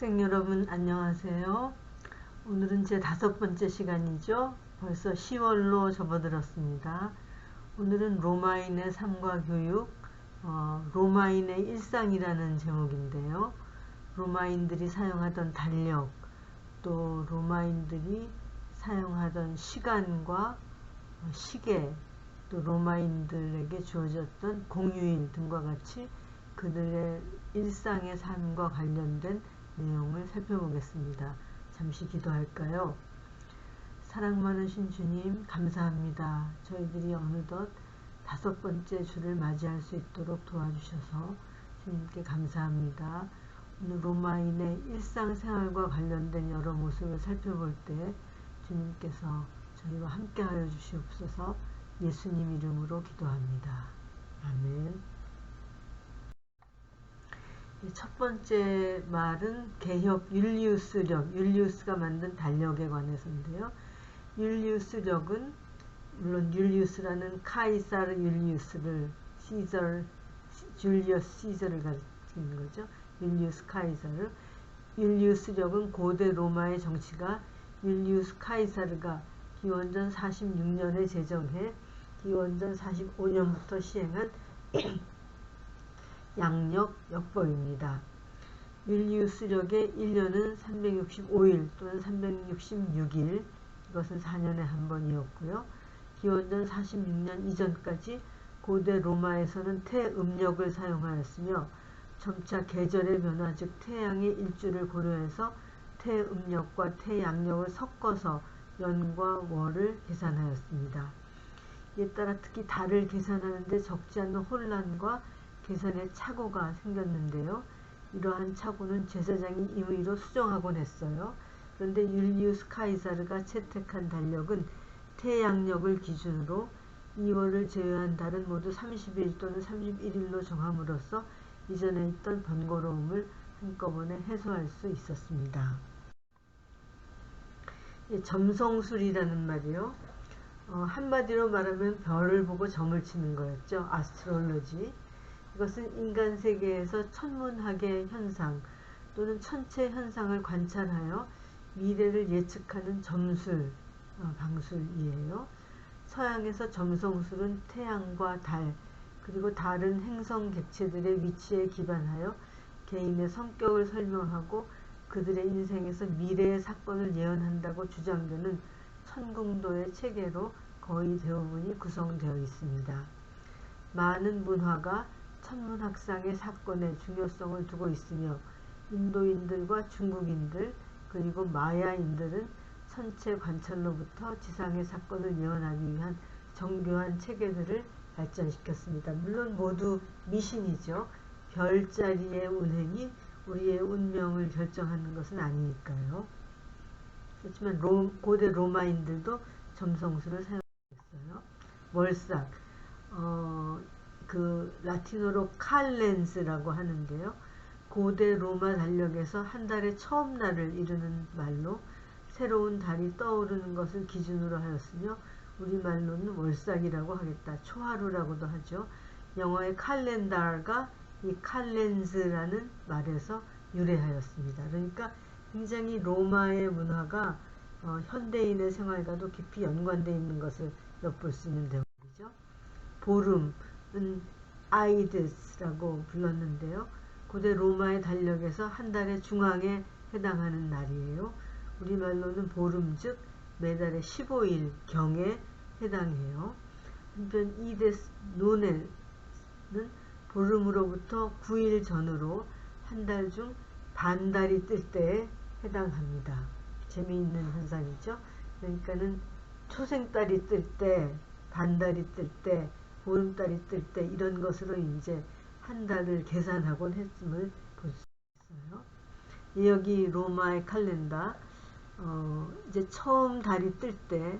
학생 여러분 안녕하세요. 오늘은 제 5번째 시간이죠. 벌써 10월로 접어들었습니다. 오늘은 로마인의 삶과 교육, 로마인의 일상이라는 제목인데요. 로마인들이 사용하던 달력, 또 로마인들이 사용하던 시간과 시계, 또 로마인들에게 주어졌던 공휴일 등과 같이 그들의 일상의 삶과 관련된 내용을 살펴보겠습니다. 잠시 기도할까요? 사랑 많으신 주님 감사합니다. 저희들이 어느덧 5번째 주를 맞이할 수 있도록 도와주셔서 주님께 감사합니다. 오늘 로마인의 일상생활과 관련된 여러 모습을 살펴볼 때 주님께서 저희와 함께하여 주시옵소서. 예수님 이름으로 기도합니다. 아멘. 첫 번째 말은 개혁 율리우스력, 율리우스가 만든 달력에 관해서인데요. 율리우스력은 물론 율리우스라는 카이사르 율리우스를 줄리어스 시저를 가리키는 거죠. 율리우스 카이사르. 율리우스력은 고대 로마의 정치가 율리우스 카이사르가 기원전 46년에 제정해 기원전 45년부터 시행한 양력 역법입니다. 율리우스력의 1년은 365일 또는 366일, 이것은 4년에 한 번이었고요. 기원전 46년 이전까지 고대 로마에서는 태음력을 사용하였으며 점차 계절의 변화 즉 태양의 일주를 고려해서 태음력과 태양력을 섞어서 연과 월을 계산하였습니다. 이에 따라 특히 달을 계산하는 데 적지 않은 혼란과 계산의 착오가 생겼는데요. 이러한 착오는 제사장이 임의로 수정하곤 했어요. 그런데 율리우스 카이사르가 채택한 달력은 태양력을 기준으로 2월을 제외한 달은 모두 30일 또는 31일로 정함으로써 이전에 있던 번거로움을 한꺼번에 해소할 수 있었습니다. 점성술이라는 말이요. 한마디로 말하면 별을 보고 점을 치는 거였죠. 아스트롤로지. 이것은 인간 세계에서 천문학의 현상 또는 천체 현상을 관찰하여 미래를 예측하는 점술, 방술이에요. 서양에서 점성술은 태양과 달, 그리고 다른 행성 객체들의 위치에 기반하여 개인의 성격을 설명하고 그들의 인생에서 미래의 사건을 예언한다고 주장되는 천궁도의 체계로 거의 대부분이 구성되어 있습니다. 많은 문화가 천문학상의 사건의 중요성을 두고 있으며 인도인들과 중국인들 그리고 마야인들은 천체 관찰로부터 지상의 사건을 예언하기 위한 정교한 체계들을 발전시켰습니다. 물론 모두 미신이죠. 별자리의 운행이 우리의 운명을 결정하는 것은 아니니까요. 그렇지만 고대 로마인들도 점성술을 사용했어요. 월삭, 라틴어로 칼렌스라고 하는데요. 고대 로마 달력에서 한 달의 처음 날을 이르는 말로 새로운 달이 떠오르는 것을 기준으로 하였으며 우리말로는 월삭이라고 하겠다. 초하루라고도 하죠. 영어의 칼렌다가 이 칼렌즈라는 말에서 유래하였습니다. 그러니까 굉장히 로마의 문화가 현대인의 생활과도 깊이 연관되어 있는 것을 엿볼 수 있는 대목이죠. 보름은 아이드스라고 불렀는데요. 고대 로마의 달력에서 한 달의 중앙에 해당하는 날이에요. 우리말로는 보름 즉 매달의 15일 경에 해당해요. 한편 이데스 노네는 보름으로부터 9일 전으로 한 달 중 반달이 뜰 때에 해당합니다. 재미있는 현상이죠. 그러니까는 초생달이 뜰 때, 반달이 뜰 때, 보름달이 뜰 때 이런 것으로 이제 한 달을 계산하곤 했음을 볼 수 있어요. 여기 로마의 칼렌다 이제 처음 달이 뜰 때,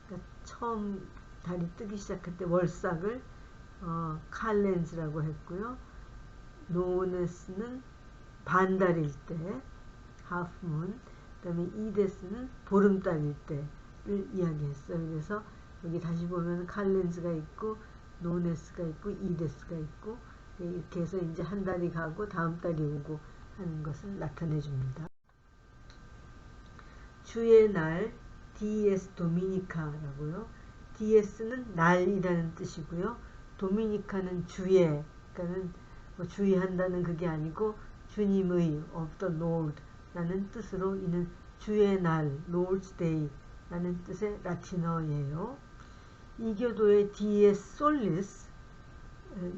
그러니까 처음 달이 뜨기 시작할 때 월삭을 칼렌즈라고 했고요. 노네스는 반달일 때, 하프문, 그 다음에 이데스는 보름달일 때를 이야기했어요. 그래서 여기 다시 보면 칼렌즈가 있고 노네스가 있고 이데스가 있고 이렇게 해서 이제 한 달이 가고 다음 달이 오고 하는 것을 나타내 줍니다. 주의 날, dies dominica라고요. dies는 날이라는 뜻이고요. 도미니카는 주의, 그러니까는 뭐 주의한다는 그게 아니고 주님의 of the Lord 라는 뜻으로 이는 주의 날, Lord's Day 라는 뜻의 라틴어예요. 이교도의 dies solis,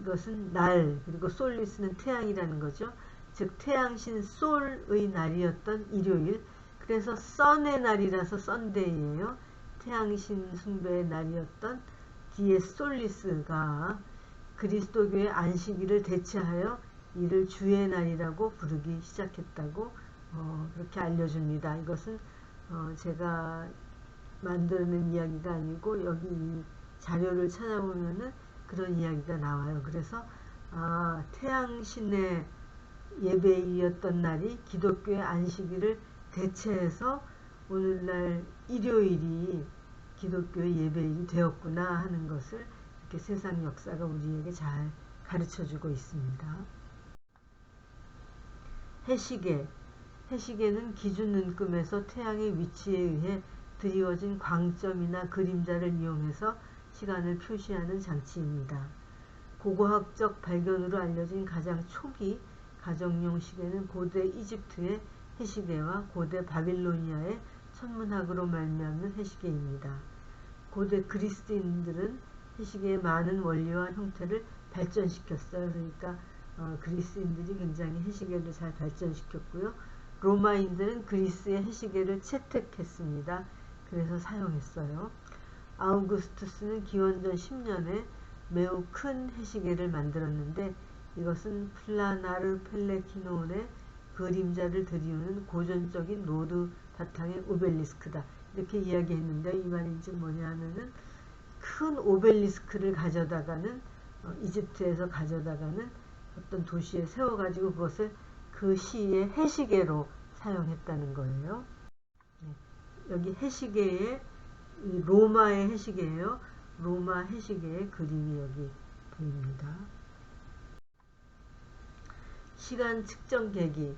이것은 날, 그리고 솔리스는 태양이라는 거죠. 즉 태양신 솔의 날이었던 일요일, 그래서 선의 날이라서 썬데이예요. 태양신 숭배의 날이었던 디에스 솔리스가 그리스도교의 안식일을 대체하여 이를 주의 날이라고 부르기 시작했다고 그렇게 알려줍니다. 이것은 제가 만드는 이야기가 아니고 여기 이 자료를 찾아보면은 그런 이야기가 나와요. 그래서 태양신의 예배일이었던 날이 기독교의 안식일을 대체해서 오늘날 일요일이 기독교의 예배일이 되었구나 하는 것을 이렇게 세상 역사가 우리에게 잘 가르쳐주고 있습니다. 해시계. 해시계는 기준 눈금에서 태양의 위치에 의해 드리워진 광점이나 그림자를 이용해서 시간을 표시하는 장치입니다. 고고학적 발견으로 알려진 가장 초기 가정용 시계는 고대 이집트의 해시계와 고대 바빌로니아의 천문학으로 말미암는 해시계입니다. 고대 그리스인들은 해시계의 많은 원리와 형태를 발전시켰어요. 그러니까 그리스인들이 굉장히 해시계를 잘 발전시켰고요. 로마인들은 그리스의 해시계를 채택했습니다. 그래서 사용했어요. 아우구스투스는 기원전 10년에 매우 큰 해시계를 만들었는데 이것은 플라나르 펠레키노온의 그림자를 들이우는 고전적인 노드 바탕의 오벨리스크다. 이렇게 이야기했는데 이 말이 즉 뭐냐 하면은 큰 오벨리스크를 가져다가는 이집트에서 가져다가는 어떤 도시에 세워가지고 그것을 그 시의 해시계로 사용했다는 거예요. 여기 해시계의 로마의 해시계예요. 로마 해시계의 그림이 여기 보입니다. 시간 측정 계기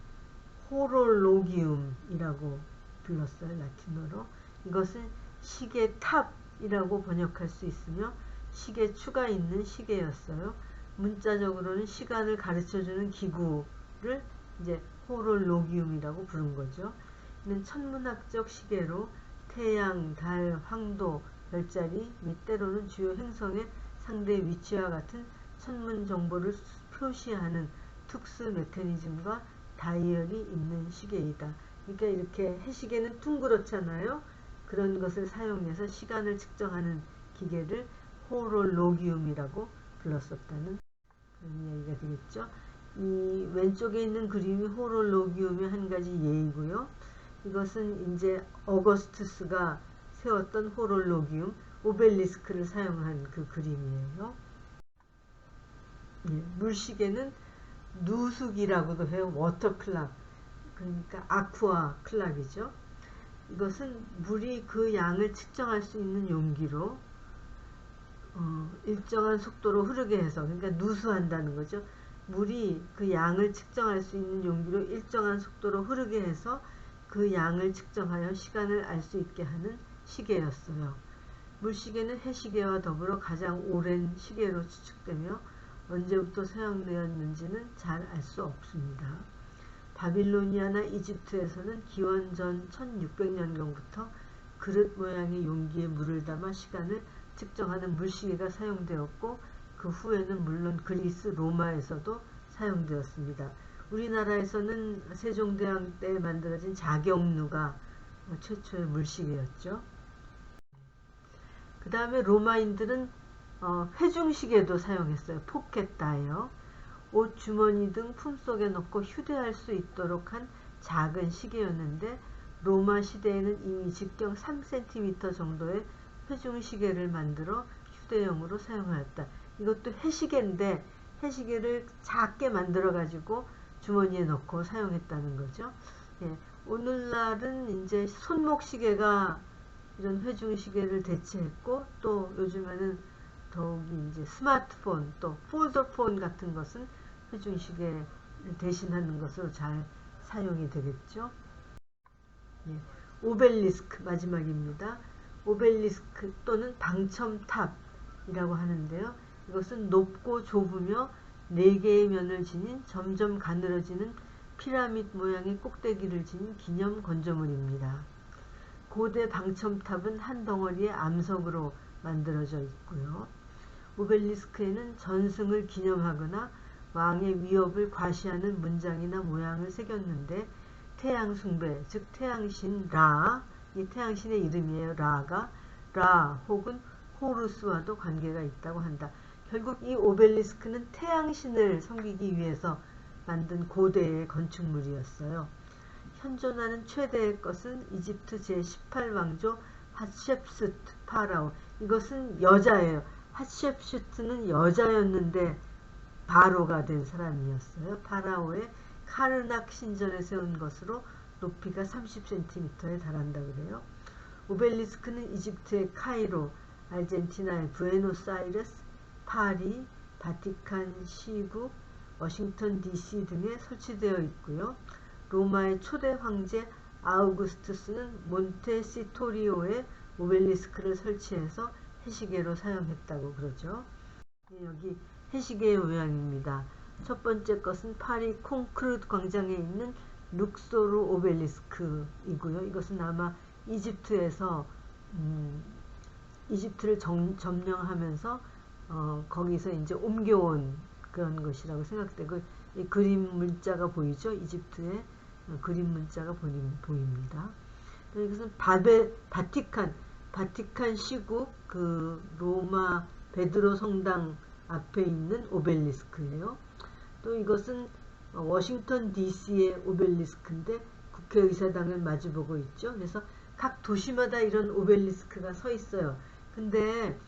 호롤로기움이라고 불렀어요. 라틴어로. 이것은 시계 탑이라고 번역할 수 있으며 시계 추가 있는 시계였어요. 문자적으로는 시간을 가르쳐주는 기구를 이제 호롤로기움이라고 부른 거죠. 이는 천문학적 시계로 태양, 달, 황도, 별자리 및 때로는 주요 행성의 상대 위치와 같은 천문 정보를 표시하는 특수 메커니즘과 다이얼이 있는 시계이다. 그러니까 이렇게 해시계는 둥그렇잖아요. 그런 것을 사용해서 시간을 측정하는 기계를 호롤로기움이라고 불렀었다는 그런 이야기가 되겠죠. 이 왼쪽에 있는 그림이 호롤로기움의 한 가지 예이고요. 이것은 이제 어거스투스가 세웠던 호롤로기움 오벨리스크를 사용한 그 그림이에요. 물시계는 누수기라고도 해요. 워터클락, 그러니까 아쿠아 클락이죠. 이것은 물이 그 양을 측정할 수 있는 용기로 일정한 속도로 흐르게 해서, 그러니까 누수한다는 거죠. 물이 그 양을 측정할 수 있는 용기로 일정한 속도로 흐르게 해서 그 양을 측정하여 시간을 알 수 있게 하는 시계였어요. 물시계는 해시계와 더불어 가장 오랜 시계로 추측되며 언제부터 사용되었는지는 잘 알 수 없습니다. 바빌로니아나 이집트에서는 기원전 1600년경부터 그릇 모양의 용기에 물을 담아 시간을 측정하는 물시계가 사용되었고 그 후에는 물론 그리스, 로마에서도 사용되었습니다. 우리나라에서는 세종대왕 때 만들어진 자경루가 최초의 물시계였죠. 그 다음에 로마인들은 회중시계도 사용했어요. 포켓 다이어. 옷 주머니 등 품속에 넣고 휴대할 수 있도록 한 작은 시계였는데 로마 시대에는 이미 직경 3cm 정도의 회중시계를 만들어 휴대용으로 사용하였다. 이것도 해시계인데 해시계를 작게 만들어 가지고 주머니에 넣고 사용했다는 거죠. 예, 오늘날은 이제 손목시계가 이런 회중시계를 대체했고 또 요즘에는 더욱이 이제 스마트폰 또 폴더폰 같은 것은 회중시계를 대신하는 것으로 잘 사용이 되겠죠. 예, 오벨리스크 마지막입니다. 오벨리스크 또는 방첨탑이라고 하는데요. 이것은 높고 좁으며 4개의 면을 지닌 점점 가늘어지는 피라미드 모양의 꼭대기를 지닌 기념 건조물입니다. 고대 방첨탑은 한 덩어리의 암석으로 만들어져 있고요. 오벨리스크에는 전승을 기념하거나 왕의 위협을 과시하는 문장이나 모양을 새겼는데 태양숭배, 즉 태양신 라, 이 태양신의 이름이에요. 라가 라 혹은 호루스와도 관계가 있다고 한다. 결국 이 오벨리스크는 태양신을 섬기기 위해서 만든 고대의 건축물이었어요. 현존하는 최대의 것은 이집트 제18왕조 핫셰프수트 파라오. 이것은 여자예요. 핫셰프수트는 여자였는데 바로가 된 사람이었어요. 파라오의 카르낙 신전에 세운 것으로 높이가 30cm에 달한다 그래요. 오벨리스크는 이집트의 카이로, 아르헨티나의 부에노스아이레스, 파리, 바티칸 시국, 워싱턴 DC 등에 설치되어 있고요. 로마의 초대 황제 아우구스투스는 몬테시토리오에 오벨리스크를 설치해서 해시계로 사용했다고 그러죠. 여기 해시계의 모양입니다. 첫 번째 것은 파리 콩크르드 광장에 있는 룩소르 오벨리스크이고요. 이것은 아마 이집트에서 이집트를 점령하면서 거기서 이제 옮겨온 그런 것이라고 생각되고, 이 그림 문자가 보이죠? 이집트의 그림 문자가 보입니다. 이것은 바티칸 시국 그 로마 베드로 성당 앞에 있는 오벨리스크예요. 또 이것은 워싱턴 DC의 오벨리스크인데 국회의사당을 마주보고 있죠. 그래서 각 도시마다 이런 오벨리스크가 서 있어요. 근데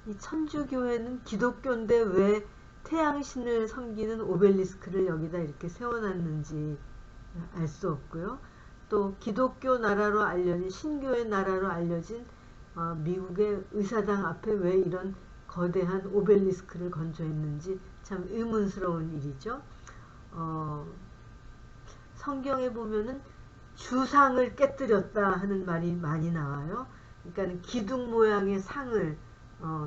이 천주교회는 기독교인데 왜 태양신을 섬기는 오벨리스크를 여기다 이렇게 세워놨는지 알 수 없고요. 또 기독교 나라로 알려진, 신교의 나라로 알려진 미국의 의사당 앞에 왜 이런 거대한 오벨리스크를 건조했는지 참 의문스러운 일이죠. 성경에 보면은 주상을 깨뜨렸다 하는 말이 많이 나와요. 그러니까 기둥 모양의 상을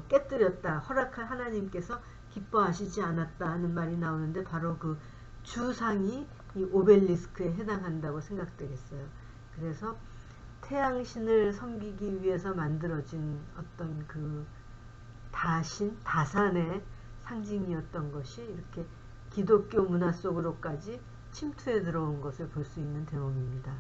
깨뜨렸다, 허락한 하나님께서 기뻐하시지 않았다 하는 말이 나오는데, 바로 그 주상이 이 오벨리스크에 해당한다고 생각되겠어요. 그래서 태양신을 섬기기 위해서 만들어진 어떤 그 다산의 상징이었던 것이 이렇게 기독교 문화 속으로까지 침투해 들어온 것을 볼 수 있는 대목입니다.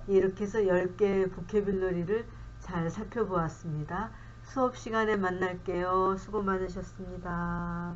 이렇게 해서 10개의 보캐뷸러리를 잘 살펴보았습니다. 수업 시간에 만날게요. 수고 많으셨습니다.